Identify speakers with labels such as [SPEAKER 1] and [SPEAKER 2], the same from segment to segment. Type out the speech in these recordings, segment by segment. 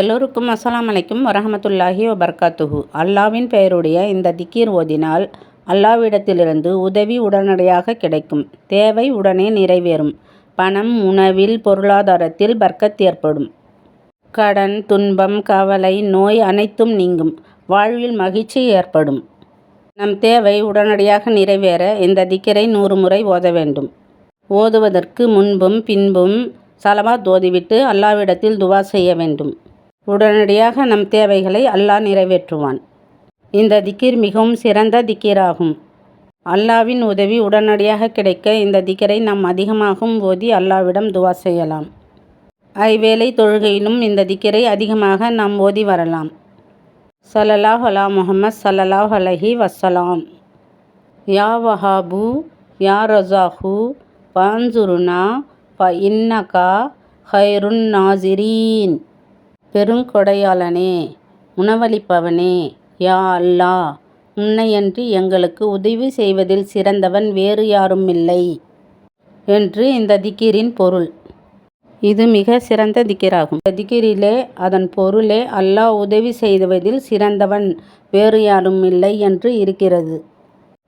[SPEAKER 1] எல்லோருக்கும் அஸ்ஸலாமு அலைக்கும் வரஹமத்துல்லாஹி வபரகாத்துஹு. அல்லாவின் பெயருடைய இந்த திக்கீர் ஓதினால் அல்லாவிடத்திலிருந்து உதவி உடனடியாக கிடைக்கும். தேவை உடனே நிறைவேறும். பணம், உணவில், பொருளாதாரத்தில் பர்க்கத் ஏற்படும். கடன், துன்பம், கவலை, நோய் அனைத்தும் நீங்கும். வாழ்வில் மகிழ்ச்சி ஏற்படும். நம் தேவை உடனடியாக நிறைவேற இந்த திக்கரை 100 முறை ஓத வேண்டும். ஓதுவதற்கு முன்பும் பின்பும் ஸலவாத் ஓதிவிட்டு அல்லாவிடத்தில் துவா செய்ய வேண்டும். உடனடியாக நம் தேவைகளை அல்லாஹ் நிறைவேற்றுவான். இந்த திக்கீர் மிகவும் சிறந்த திக்கீராகும். அல்லாவின் உதவி உடனடியாக கிடைக்க இந்த திக்கரை நாம் அதிகமாகவும் ஓதி அல்லாவிடம் துவா செய்யலாம். ஐவேளை தொழுகையிலும் இந்த திக்கரை அதிகமாக நாம் ஓதி வரலாம். ஸல்லல்லாஹு அலா முஹம்மத் ஸல்லல்லாஹு அலைஹி வஸல்லம். யா வஹாபு யா ரஸாகு ஃபன்சுருனா ஃபஇன்னகா ஹைருன் நாசிரீன். பெருங்கொடையாளனே, உணவளிப்பவனே, யா அல்லாஹ், உன்னையன்றி எங்களுக்கு உதவி செய்வதில் சிறந்தவன் வேறு யாரும் இல்லை என்று இந்த திக்கீரின் பொருள். இது மிக சிறந்த திக்கீராகும். இந்த திக்கீரிலே அதன் பொருளே அல்லாஹ் உதவி செய்வதில் சிறந்தவன் வேறு யாரும் இல்லை என்று இருக்கிறது.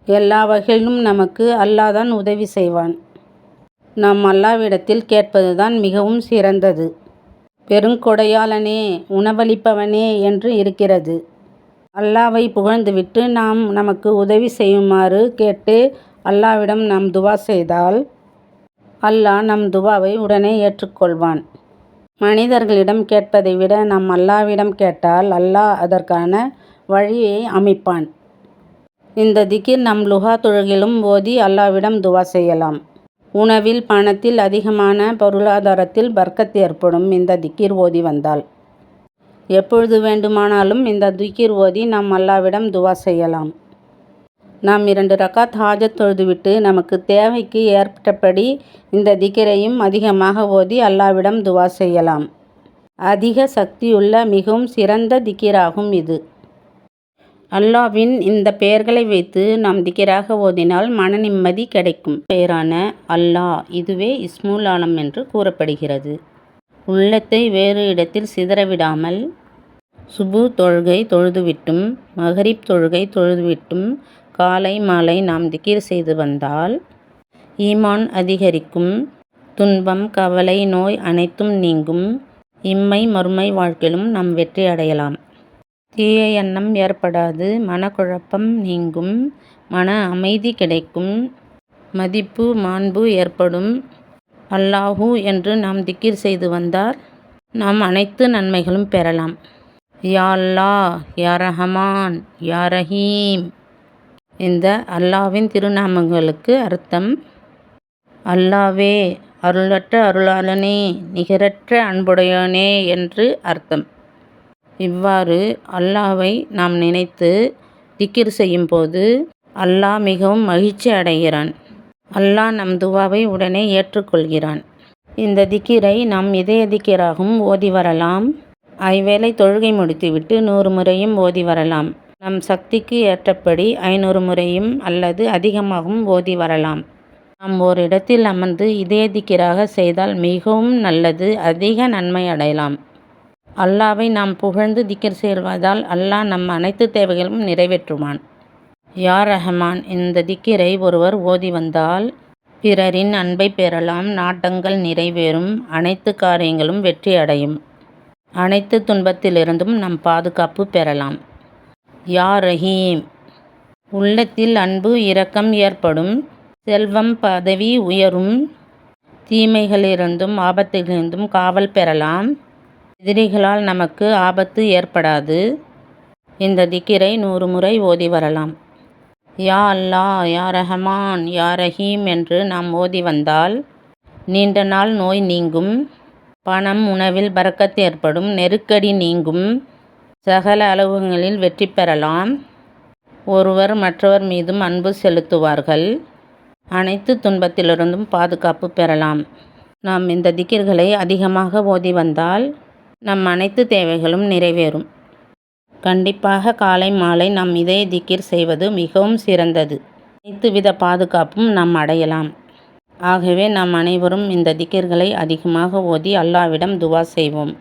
[SPEAKER 1] எல்லா வகையிலும் நமக்கு அல்லாஹ் தான் உதவி செய்வான். நாம் அல்லாவிடத்தில் கேட்பதுதான் மிகவும் சிறந்தது. பெருங்கொடையாளனே, உணவளிப்பவனே என்று இருக்கிறது. அல்லாவை புகழ்ந்துவிட்டு நாம் நமக்கு உதவி செய்யுமாறு கேட்டு அல்லாவிடம் நாம் துவா செய்தால் அல்லாஹ் நம் துவாவை உடனே ஏற்றுக்கொள்வான். மனிதர்களிடம் கேட்பதை விட நாம் அல்லாவிடம் கேட்டால் அல்லாஹ் அதற்கான வழியை அமைப்பான். இந்த திக்கீர் நம் லுஹா தொழுகையிலும் ஓதி அல்லாவிடம் துவா செய்யலாம். உணவில், பணத்தில், அதிகமான பொருளாதாரத்தில் பர்க்கத் ஏற்படும் இந்த திக்கீர் ஓதி வந்தால். எப்பொழுது வேண்டுமானாலும் இந்த திக்கீர் ஓதி நாம் அல்லாவிடம் துவா செய்யலாம். நாம் 2 ரக்காத் ஹாஜத் தொழுதுவிட்டு நமக்கு தேவைக்கு ஏற்பட்டபடி இந்த திக்கரையும் அதிகமாக ஓதி அல்லாவிடம் துவா செய்யலாம். அதிக சக்தியுள்ள மிகவும் சிறந்த திக்கீராகும் இது. அல்லாவின் இந்த பெயர்களை வைத்து நாம் திக்கராக ஓதினால் மன நிம்மதி கிடைக்கும். பெயரான அல்லாஹ், இதுவே இஸ்முல் ஆலம் என்று கூறப்படுகிறது. உள்ளத்தை வேறு இடத்தில் சிதறவிடாமல் சுபு தொழுகை தொழுதுவிட்டும் மகரிப் தொழுகை தொழுதுவிட்டும் காலை மாலை நாம் திக்கீர் செய்து வந்தால் ஈமான் அதிகரிக்கும். துன்பம், கவலை, நோய் அனைத்தும் நீங்கும். இம்மை மறுமை வாழ்க்கையிலும் நாம் வெற்றி அடையலாம். தீய எண்ணம் ஏற்படாது. மனக்குழப்பம் நீங்கும். மன அமைதி கிடைக்கும். மதிப்பு, மாண்பு ஏற்படும். அல்லாஹு என்று நாம் திக்கீர் செய்து வந்தால் நாம் அனைத்து நன்மைகளும் பெறலாம். யா அல்லாஹ், யா ரஹமான், யா ரஹீம். இந்த அல்லாவின் திருநாமங்களுக்கு அர்த்தம் அல்லாவே, அருளற்ற அருளாளனே, நிகரற்ற அன்புடையோனே என்று அர்த்தம். இவ்வாறு அல்லாவை நாம் நினைத்து திக்கீர் செய்யும்போது அல்லாஹ் மிகவும் மகிழ்ச்சி அடைகிறான். அல்லாஹ் நம் துவாவை உடனே ஏற்றுக்கொள்கிறான். இந்த திக்கீரை நாம் இதய திக்கீராகவும் ஓதி வரலாம். ஐவேளை தொழுகை முடித்துவிட்டு 100 முறையும் ஓதி வரலாம். நம் சக்திக்கு ஏற்றபடி 500 முறையும் அல்லது அதிகமாகவும் ஓதி வரலாம். நாம் ஓரிடத்தில் அமர்ந்து இதய திக்கீராக செய்தால் மிகவும் நல்லது. அதிக நன்மை அடையலாம். அல்லாவை நாம் புகழ்ந்து திக்கர் செய்வதால் அல்லாஹ் நம் அனைத்து தேவைகளும் நிறைவேற்றுவான். யா ரஹமான், இந்த திக்கரை ஒருவர் ஓதி வந்தால் பிறரின் அன்பை பெறலாம். நாட்டங்கள் நிறைவேறும். அனைத்து காரியங்களும் வெற்றி அடையும். அனைத்து துன்பத்திலிருந்தும் நாம் பாதுகாப்பு பெறலாம். யா ரஹீம், உள்ளத்தில் அன்பு, இரக்கம் ஏற்படும். செல்வம், பதவி உயரும். தீமைகளிலிருந்தும் ஆபத்திலிருந்தும் காவல் பெறலாம். எதிரிகளால் நமக்கு ஆபத்து ஏற்படாது. இந்த திக்கரை 100 முறை ஓதி வரலாம். யா அல்லாஹ், யா ரஹமான், யா ரஹீம் என்று நாம் ஓதி வந்தால் நீண்ட நாள் நோய் நீங்கும். பணம், உணவில் பரக்கத் ஏற்படும். நெருக்கடி நீங்கும். சகல அலுவலகங்களில் வெற்றி பெறலாம். ஒருவர் மற்றவர் மீதும் அன்பு செலுத்துவார்கள். அனைத்து துன்பத்திலிருந்தும் பாதுகாப்பு பெறலாம். நாம் இந்த திக்கர்களை அதிகமாக ஓதி வந்தால் நம் அனைத்து தேவைகளும் நிறைவேறும். கண்டிப்பாக காலை மாலை நாம் இதய திக்கீர் செய்வது மிகவும் சிறந்தது. அனைத்து வித பாதுகாப்பும் நாம் அடையலாம். ஆகவே நாம் அனைவரும் இந்த திக்கர்களை அதிகமாக ஓதி அல்லாவிடம் துவா செய்வோம்.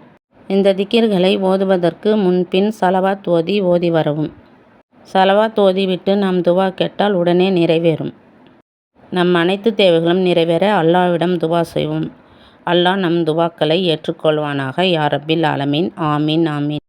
[SPEAKER 1] இந்த திக்கிர்களை ஓதுவதற்கு முன்பின் ஸலவாத் ஓதி வரவும். ஸலவாத் ஓதிவிட்டு நாம் துவா கேட்டால் உடனே நிறைவேறும். நம் அனைத்து தேவைகளும் நிறைவேற அல்லாஹ்விடம் துவா செய்வோம். அல்லாஹ் நம் துவாக்களை ஏற்றுக்கொள்வானாக. யா ரப்பில் ஆலமீன். ஆமீன் ஆமீன்.